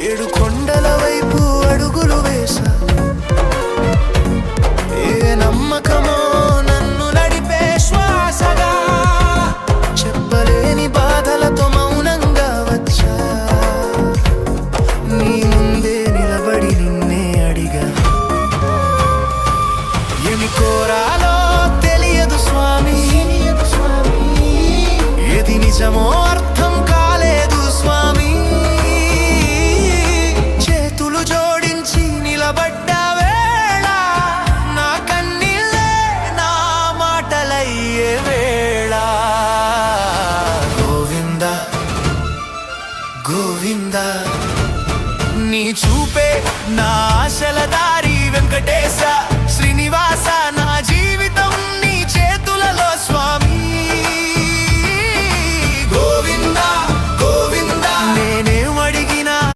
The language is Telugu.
ఏడు కొండల వైపు అడుగులు వేసా, ఏ నమ్మకమో నన్ను నడిపే శ్వాసగా, చెప్పలేని బాధలతో మౌనంగా వచ్చా, నీ ముందే నిలబడి నిన్నే అడిగా. ఏమి కోరాలో తెలియదు స్వామి, ఏది నిజమో అర్థం కాలేదు స్వామి. చేతులు జోడించి నిలబడ్డ వేళ, నా కన్నీళ్ళే నా మాటలయ్యే వేళ. గోవింద గోవింద, నీ చూపే నా ఆశల దారి, వెంకటేశ శ్రీనివాస నా